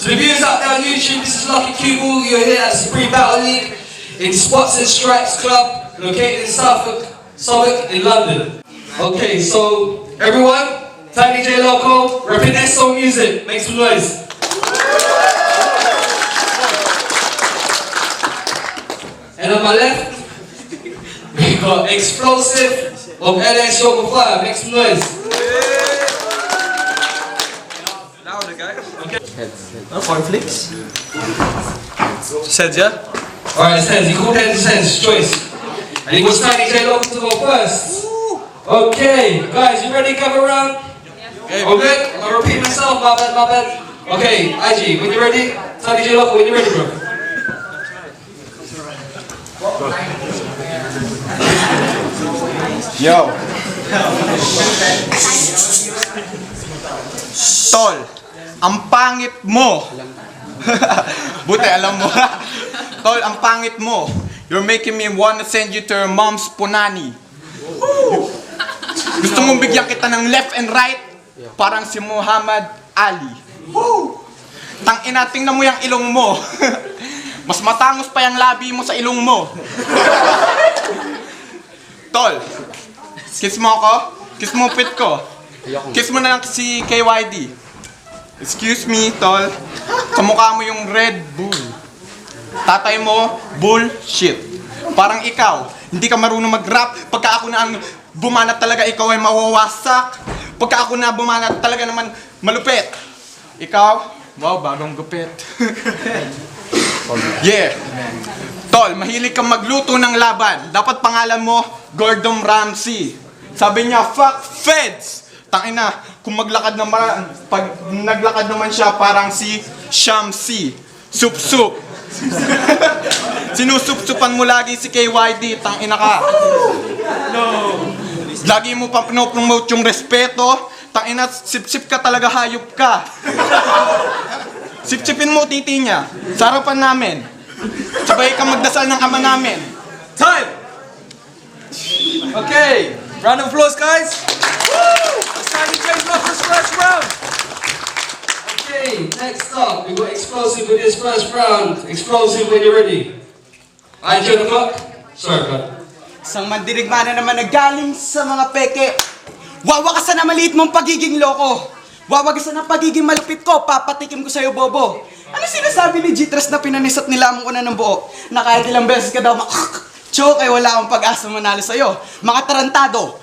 So the viewers out there on YouTube, this is Lucky Cuball. You're here at Supreme Battle League in Spots and Stripes Club, located in Southwark in London. Okay, so everyone, Tiny J Loco, repping SO Music, make some noise. And on my left, we got Explosive of LS Yoga Fire, make some noise. Louder, guys. Okay. No conflicts. Said yeah? Alright, it's heads. You called heads, it's choice. And he was Tiny J Loco to go first. Okay, guys, you ready? Come around. Okay. All good? I'll repeat myself, my bad. Okay, IG, when you ready? Tiny J Loco, when you ready, bro? Yo. Tol, ang pangit mo. Buti alam mo. Tol, ang pangit mo. You're making me wanna send you to your mom's punani. Gusto mong bigyan kita ng left and right? Parang si Muhammad Ali. Tangina, tingnan mo yung ilong mo. Mas matangos pa yung labi mo sa ilong mo. Tol, kiss mo ako? Kiss mo pit ko? Kiss mo na lang si KYD. Excuse me, tol. Kamukha mo yung Red Bull. Tatay mo, bullshit. Parang ikaw, hindi ka marunong mag-rap. Pagka ako na ang bumanat talaga, ikaw ay mawawasak. Pagka ako na bumanat talaga naman, malupit. Ikaw, wow, bagong gupit. Yeah. Tol, mahilig kang magluto ng laban. Dapat pangalan mo, Gordon Ramsay. Sabi niya, fuck feds. Tangina, kung maglakad naman, pag naglakad naman siya, parang si Shamsi. Sup-sup. Sinusup-supan mo lagi si KYD, tangina ka. No. Lagi mo pa pinopromote yung respeto. Tangina, sip-sip ka talaga, hayop ka. Sip-sipin mo titi niya. Sa harapan namin. Sabay ka magdasal ng ama namin. Time! Okay, round of applause, guys. Woo! It's Tiny J Loco's first round. Okay, next up, we got Explosive with his first round. Explosive when you're ready. IG on the clock. Sorry, bud. Isang mandirigma na naman nagaling sa mga peke. Wawakasan na maliit mong pagiging loko. Wawagasan ang pagiging malupit ko, papatikim ko sa'yo, bobo. Ano sinasabi ni G3 na pinanisat nilamang ko na ng buo? Na kahit ilang beses ka daw choke ay wala akong pag-asa manalo sa'yo. Mga tarantado,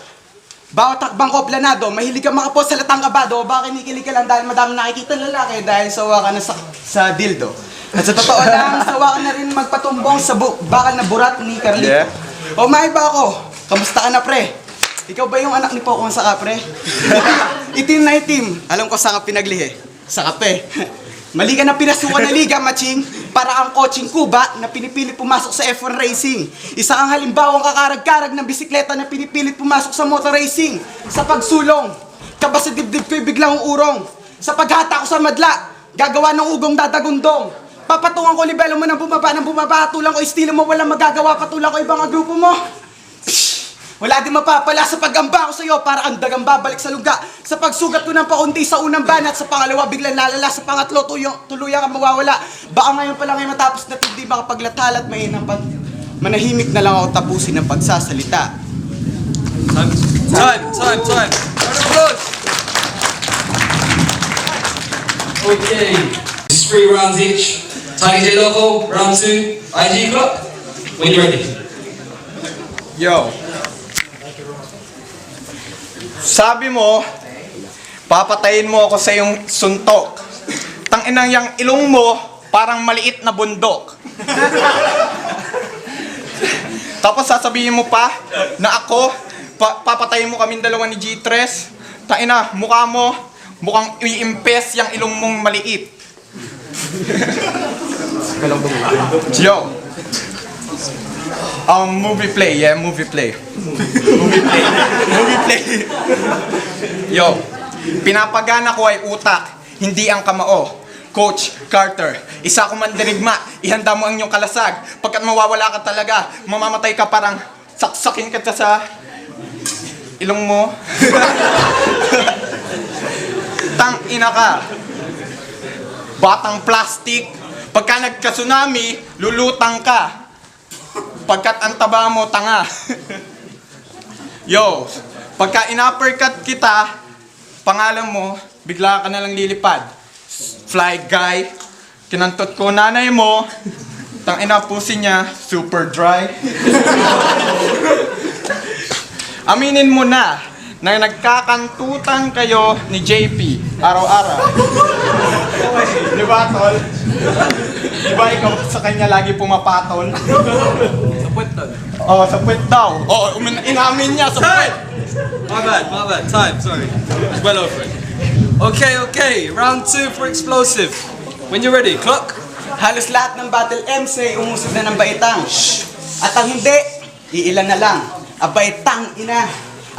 bawat takbang ko planado, mahilig ka makapost sa latang kabado, baka kinikilig ka lang dahil madami nakikita ng lalaki dahil sawa ka na sa dildo. At sa totoo lang, sawa ka na rin magpatumbong sa bakal na burat ni Carlito. Yeah. O may ba ako? Kamusta ka na, pre? Ikaw ba yung anak ni Pokemon sa kapre? Itim na itim. Alam ko saan ka pinaglihi. Sa kape. Mali ka na pinasukan na liga, maching. Para ang coaching Kuba na pinipilit pumasok sa F1 Racing. Isa kang halimbawang kakarag-karag ng bisikleta na pinipilit pumasok sa motor racing. Sa pagsulong, kaba sa dibdib ko'y biglang urong. Sa paghata ko sa madla, gagawa ng ugong dadagundong. Papatungan ko libelo mo ng bumaba. Tulang ko estilo mo, walang magagawa. Patulang ko ibang grupo mo. Wala din mapapala sa paggamba ko sa'yo para kang dagang babalik sa luga. Sa pagsugat ko ng paunti sa unang banat, sa pangalawa biglang lalala, sa pangatlo tuluyan ka mawawala. Baka ngayon pa lang ay matapos na hindi makapaglatal at manahimik na lang ako tapusin ng pagsasalita. Time. Round of applause. Okay, this is 3 rounds each. Tiny J Loco, round 2. IG clock. When you're ready. Yo. Sabi mo, papatayin mo ako sa iyong suntok. Tanginang yang ilong mo, parang maliit na bundok. Tapos sasabihin mo pa na ako, papatayin mo kaming dalawa ni G3. Tangina, mukha mo, mukhang iimpes yung ilong mong maliit. Yo. Movie play. Yo, pinapagana ko ay utak, hindi ang kamao. Coach Carter, isa akong mandirigma, ihanda mo ang iyong kalasag. Pagkat mawawala ka talaga, mamamatay ka parang saksakin ka sa ilong mo. Tang ina ka. batang plastic. Pagka nagka-tsunami, lulutang ka. Pagkat ang taba mo, tanga. Yo, pagka in-uppercut kita, pangalan mo, bigla ka nalang lilipad. Fly guy, kinantot ko nanay mo, tangina pusi niya, super dry. Aminin mo na nagkakantutan kayo ni JP araw-araw. Di ba, tol? Di ba ikaw sa kanya lagi pumapatol? Sa puwet tol. Oh, sa puwet daw. Oh, inamin niya sa puwet. My bad. Time, sorry. It's well over it. Okay. Round 2 for explosive. When you're ready, clock. Halos lahat ng Battle MC umusog na ng baitang. At ang hindi, iilan na lang. Abaitang ina.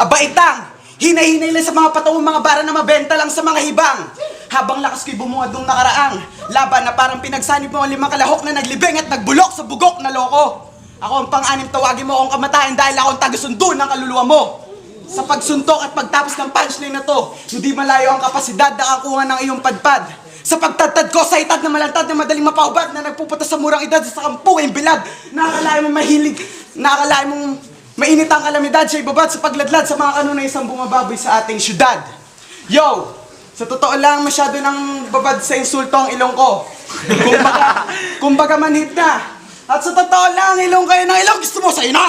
Abaitang! Hinay-hinay lang sa mga patawang mga bara na mabenta lang sa mga hibang. Habang lakas ko'y bumungad nung nakaraang laban na parang pinagsanib mo ang 5 kalahok na naglibing at nagbulok sa bugok na loko. Ako ang pang-anim, tawagin mo akong kamatayan dahil ako ang taga-sundo ng kaluluwa mo. Sa pagsuntok at pagtapos ng punchline na to, hindi malayo ang kapasidad na kakuha ng iyong padpad. Sa pagtatad ko sa itad na malantad na madaling mapaubad na nagpupunta sa murang edad sa kampuking bilad. Nakakalain mong mahilig, nakakalain mong mainit ang kalamidad siya ibabad sa pagladlad sa mga kanunay isang bumababoy sa ating syudad. Yo! Sa totoo lang, masyado nang babad sa insulto ang ilong ko. Kumbaga manhid na. At sa totoo lang, ilong kayo ng ilong, gusto mo sa'yo na!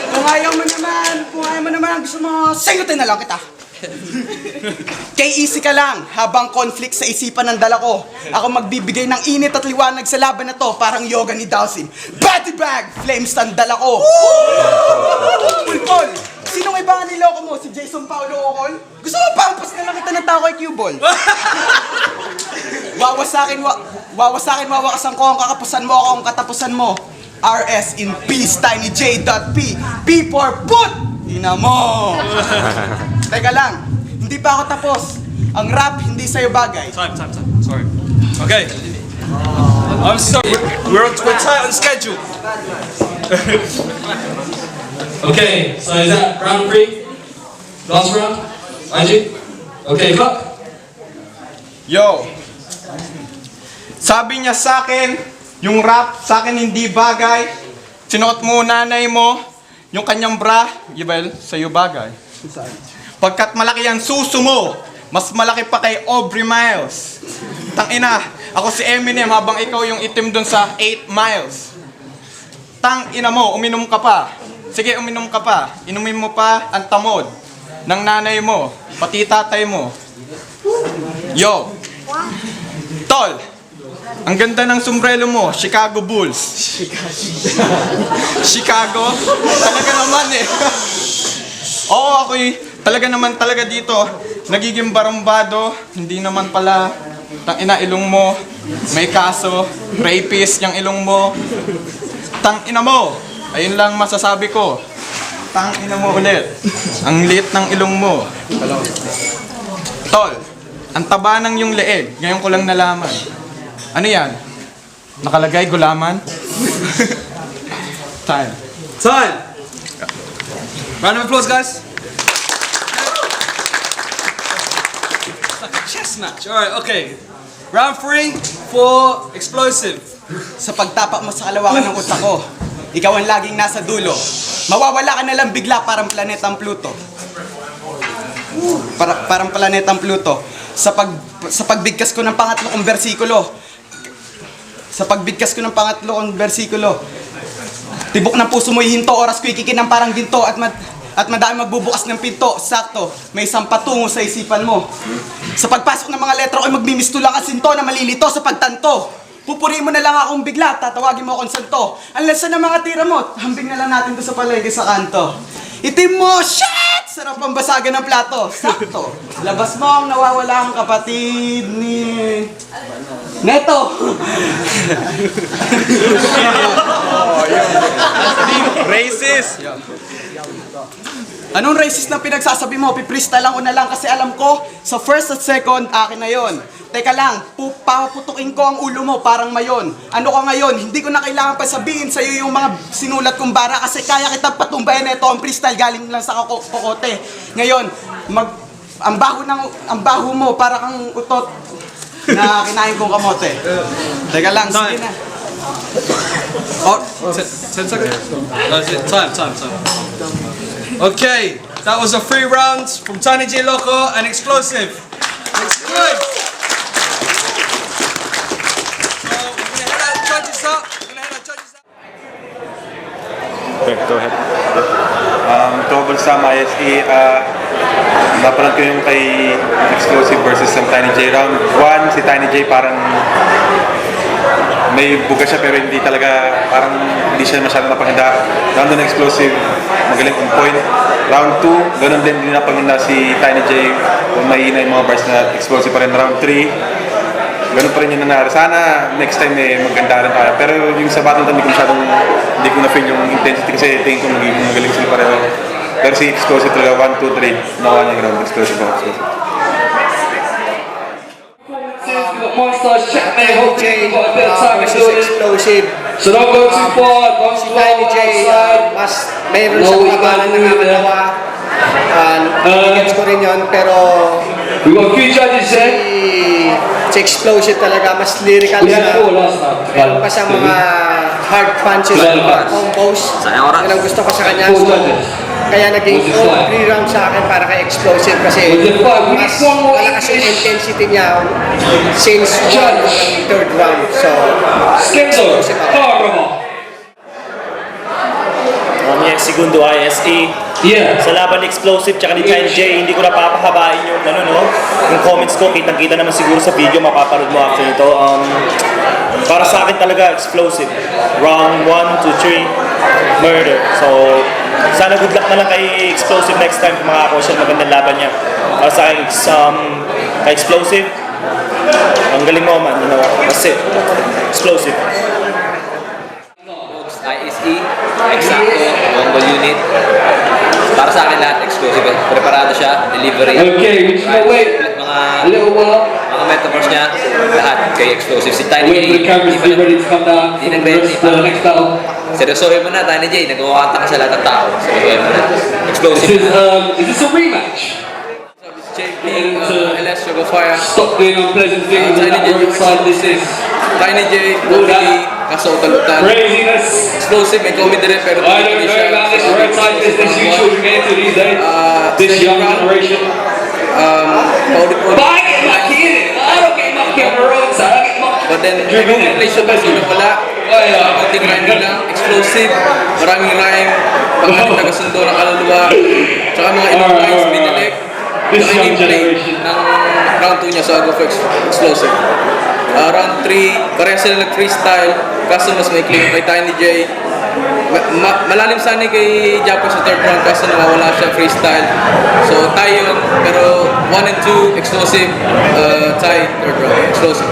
Kung ayaw mo naman, gusto mo, sayutin na lang kita. Kay easy ka lang, habang conflict sa isipan ng dala ko. Ako magbibigay ng init at liwanag sa laban na to, parang yoga ni Dawson. Body bag, flames ang dala ko. Pulpol, sinong iba nga niloko mo? Si Jason Paulo Ocol? Gusto mo pampas na lang kita ng tao kay Q-Ball? Wawakasan ko ang kakapusan mo, ako ang katapusan mo. RS in peace, Tiny J.P. P for put! Ina mo! Teka lang, hindi pa ako tapos. Ang rap hindi sa'yo bagay. Time. Sorry. Okay. I'm sorry. We're tight on schedule. Okay, so is that round 3? Last round? IG? Okay, clock. Yo! Sabi niya sa akin, yung rap sa akin hindi bagay. Sinuot mo nanay mo, yung kanyang bra, Yabel, sa'yo bagay. Pagkat malaki ang suso mo, mas malaki pa kay Aubrey Miles. Tangina, ako si Eminem habang ikaw yung itim dun sa 8 miles. Tangina mo, uminom ka pa. Sige, uminom ka pa. Inumin mo pa ang tamod ng nanay mo, pati tatay mo. Yo! Tol! Ang ganda ng sombrero mo, Chicago Bulls. Chicago? Talaga naman eh. Oo, ako'y talaga dito. Nagiging barumbado, hindi naman pala. Tangina ilong mo, may kaso, rapist yung ilong mo. Tangina mo, ayun lang masasabi ko. Tangina mo ulit. Ang liit ng ilong mo. Tol, ang taba ng yung leeg, ngayon ko lang nalaman. Ano yan? Nakalagay gulaman? Time. Round of applause, guys. It's like a chess match. Alright, okay. Round 3 for explosive. Sa pagtapak mo sa kalawakan ng utak ko, ikaw ang laging nasa dulo. Mawawala ka na lang bigla parang planetang Pluto. Parang planetang Pluto. Sa pagbigkas ko ng pangatlo kong bersikulo, tibok ng puso mo'y hinto, oras ko'y kikinang parang ginto at madami magbubukas ng pinto. Sakto, may isang patungo sa isipan mo. Sa pagpasok ng mga letra ko'y magmimisto lang ang sinto na malilito sa pagtanto. Pupurihin mo na lang akong bigla, tatawagin mo akong santo. Ang lasa ng mga tira mo, hambing na lang natin doon sa palengke sa kanto. Itim mo, shit! Sarap ang basagan ng plato. Sakto, labas mo ang nawawala ang kapatid ni... Neto! Racist! Anong racist na pinagsasabi mo? Piprista lang o na lang kasi alam ko, sa first at second, akin na yon. Teka lang, papaputukin ko ang ulo mo parang mayon. Ano ka ngayon? Hindi ko na kailangan pa sabihin sa'yo yung mga sinulat kong bara kasi kaya kitang patumbayan na ito ang freestyle galing lang sa kokote. Ngayon, ang baho mo para kang utot na kinain kong kamote. Teka lang, sige na. Oh, 10 seconds. That's it. Time. Okay, that was the 3 rounds from Tiny J Loco and Explosive. Looks good. So we're gonna head out judges up. Okay, go ahead. Troublesome ISE, napanood ko yung kay Explosive versus yung Tiny J. Round 1, si Tiny J parang may buga siya pero hindi talaga, parang hindi siya masyadong napaganda. Round 1 Explosive, magaling on point. Round 2, ganun din, hindi napaganda si Tiny J. Kung mahina yung mga bars na Explosive pa rin. Round 3, ganun pa rin yung nangyari. Sana next time maganda rin tayo. Pero yung sa battle hindi ko na-feel yung intensity kasi tingin ko magiging magaling sila pareho. Pero si Explosive talaga, 1, 2, 3, nakuha niya yung round. Explosive. We've got Monsters, Checkmate, hopefully we've got a bit of time to do it. Explosive. So don't go too far, don't Si go Tiny J, outside. mas mayroon No, siyang we kabalan gotta na do nakakalawa. Gets ko rin yun, pero We've got a few judges there. si Explosive talaga, mas lyrical We had siya. 4 last time. Meron pa sa mga hard punches, mga combos. Yan ang gusto ko sa kanya. 4 So, judges. kaya naging Was it 3 rounds sa akin para kay Explosive kasi Was it 5? We mas need one more malakas yung English. intensity niya since Judge. 3rd round. So, Skendo, Carver. Yes, segundo ISE. Yeah. Sa laban ni Explosive tsaka ni Tiny J, hindi ko napapahabain yung yung comments ko. Kitang-kita naman siguro sa video, mapapanood mo after nito. Para sa akin talaga, Explosive. Round 1 to 3, murder. So, sana good luck na lang kay Explosive next time kung makakakuha siya ng magandang laban niya. Para sa akin, kay Explosive, ang galing mo man, that's it. Explosive. ISE, Exacto, Mongol Unit. Para sa akin lahat, Explosive. Preparado siya, delivery. Okay, we just gonna wait a little while. Mga metaphors niya, lahat kay Explosive. Si Tiny J, Wait for the cameras to be ready to come down for the next battle. seryosohin mo na, Tiny J. Nagkakanta ka sa lahat ng tao. Seryosohin mo na. Explosive. Is this a rematch? JP, LS Sugar Fire. Stop doing unpleasant things on that road side. This is Tiny J, kaso-utalutan. craziness. Explosive, may comedy rin, pero I don't know about this road side business you children get into these days. This young generation. Paulit-ulit. But I get mucky in it. I don't get mucky on the road side. I get mucky. But then, Dribbling it. nag-play siya pa sino wala. Konting rhyme lang, explosive, maraming rhyme, panghalit na kasundo ng kaluluwa, tsaka mga ibang lines, binilek. This Tsaka young yung play generation. ng round 2 niya, so I go for explosive. Round 3, pareha sila nag-freestyle, kaso mas may claim kay Tiny J. Malalim sana kay Japo sa 3rd round kaso nawawala siya freestyle. So tie yun, pero 1 and 2, explosive, tie 3rd round, explosive.